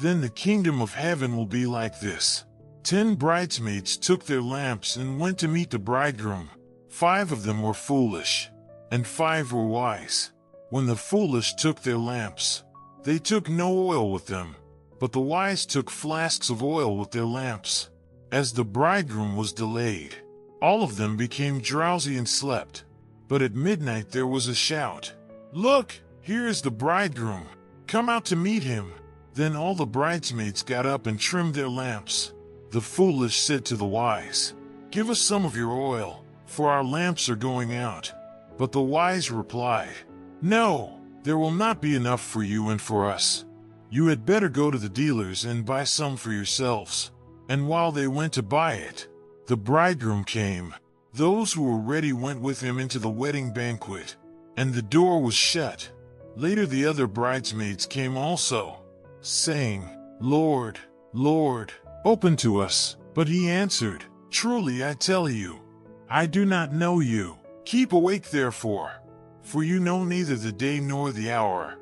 Then the kingdom of heaven will be like this. 10 bridesmaids took their lamps and went to meet the bridegroom. 5 of them were foolish, and 5 were wise. When the foolish took their lamps, they took no oil with them, but the wise took flasks of oil with their lamps. As the bridegroom was delayed, all of them became drowsy and slept. But at midnight there was a shout, "Look, here is the bridegroom! Come out to meet him!" Then all the bridesmaids got up and trimmed their lamps. The foolish said to the wise, "Give us some of your oil, for our lamps are going out." But the wise replied, "No, there will not be enough for you and for us. You had better go to the dealers and buy some for yourselves." And while they went to buy it, the bridegroom came. Those who were ready went with him into the wedding banquet, and the door was shut. Later the other bridesmaids came also, saying, "Lord, Lord, open to us." But he answered, "Truly I tell you, I do not know you. Keep awake therefore, for you know neither the day nor the hour."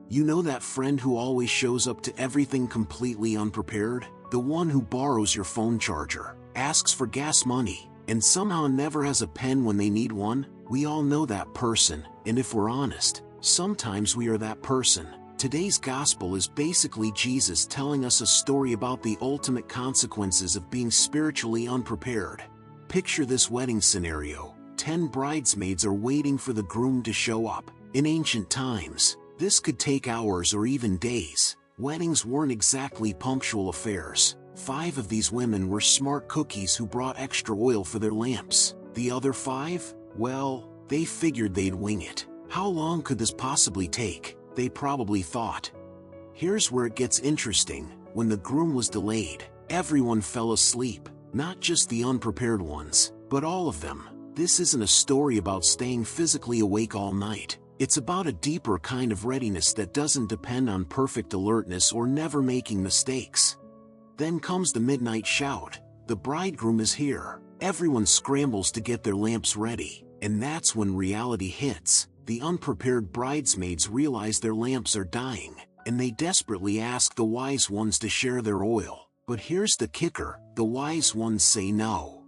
You know that friend who always shows up to everything completely unprepared? The one who borrows your phone charger, asks for gas money, and somehow never has a pen when they need one? We all know that person, and if we're honest, sometimes we are that person. Today's gospel is basically Jesus telling us a story about the ultimate consequences of being spiritually unprepared. Picture this wedding scenario. 10 bridesmaids are waiting for the groom to show up. In ancient times, this could take hours or even days. Weddings weren't exactly punctual affairs. 5 of these women were smart cookies who brought extra oil for their lamps. The other 5? Well, they figured they'd wing it. How long could this possibly take? They probably thought. Here's where it gets interesting. When the groom was delayed, everyone fell asleep. Not just the unprepared ones, but all of them. This isn't a story about staying physically awake all night. It's about a deeper kind of readiness that doesn't depend on perfect alertness or never making mistakes. Then comes the midnight shout. The bridegroom is here. Everyone scrambles to get their lamps ready, and that's when reality hits. The unprepared bridesmaids realize their lamps are dying, and they desperately ask the wise ones to share their oil. But here's the kicker, the wise ones say no.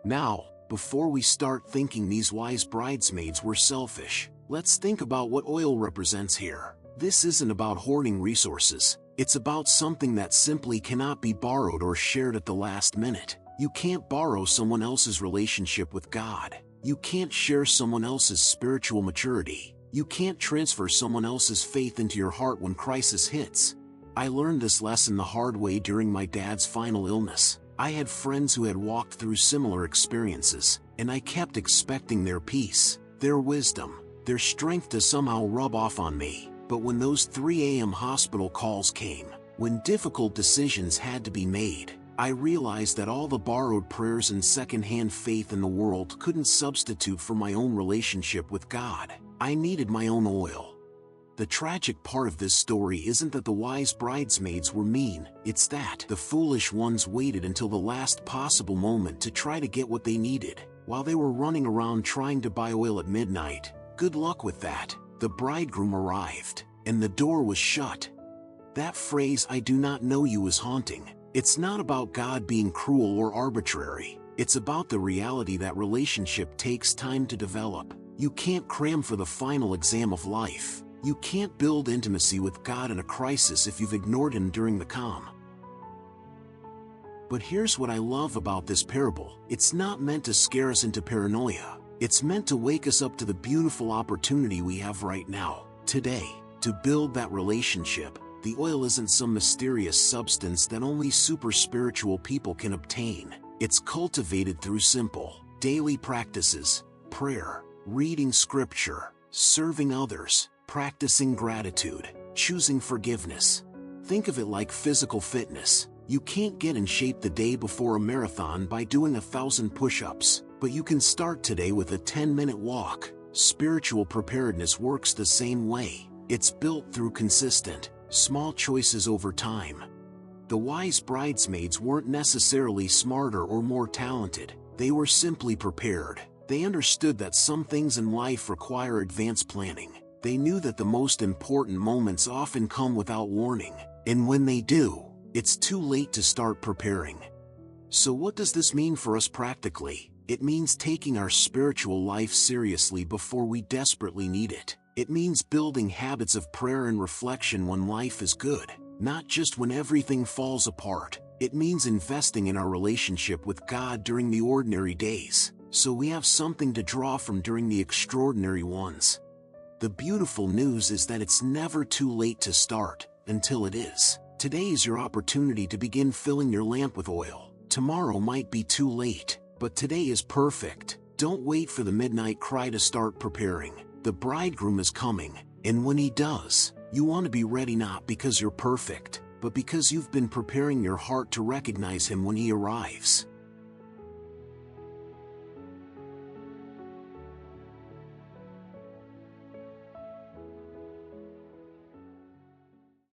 Now, before we start thinking these wise bridesmaids were selfish, let's think about what oil represents here. This isn't about hoarding resources. It's about something that simply cannot be borrowed or shared at the last minute. You can't borrow someone else's relationship with God. You can't share someone else's spiritual maturity. You can't transfer someone else's faith into your heart when crisis hits. I learned this lesson the hard way during my dad's final illness. I had friends who had walked through similar experiences, and I kept expecting their peace, their wisdom, their strength to somehow rub off on me. But when those 3 a.m. hospital calls came, when difficult decisions had to be made, I realized that all the borrowed prayers and second-hand faith in the world couldn't substitute for my own relationship with God. I needed my own oil. The tragic part of this story isn't that the wise bridesmaids were mean, it's that the foolish ones waited until the last possible moment to try to get what they needed. While they were running around trying to buy oil at midnight, good luck with that. The bridegroom arrived, and the door was shut. That phrase, "I do not know you," is haunting. It's not about God being cruel or arbitrary. It's about the reality that relationship takes time to develop. You can't cram for the final exam of life. You can't build intimacy with God in a crisis if you've ignored Him during the calm. But here's what I love about this parable. It's not meant to scare us into paranoia. It's meant to wake us up to the beautiful opportunity we have right now, today, to build that relationship. The oil isn't some mysterious substance that only super spiritual people can obtain. It's cultivated through simple, daily practices: prayer, reading scripture, serving others, practicing gratitude, choosing forgiveness. Think of it like physical fitness. You can't get in shape the day before a marathon by doing 1,000 push-ups, but you can start today with a 10-minute walk. Spiritual preparedness works the same way. It's built through consistent, small choices over time. The wise bridesmaids weren't necessarily smarter or more talented. They were simply prepared. They understood that some things in life require advanced planning. They knew that the most important moments often come without warning, and when they do, it's too late to start preparing. So what does this mean for us practically? It means taking our spiritual life seriously before we desperately need it. It means building habits of prayer and reflection when life is good, not just when everything falls apart. It means investing in our relationship with God during the ordinary days, so we have something to draw from during the extraordinary ones. The beautiful news is that it's never too late to start, until it is. Today is your opportunity to begin filling your lamp with oil. Tomorrow might be too late, but today is perfect. Don't wait for the midnight cry to start preparing. The bridegroom is coming, and when he does, you want to be ready not because you're perfect, but because you've been preparing your heart to recognize him when he arrives.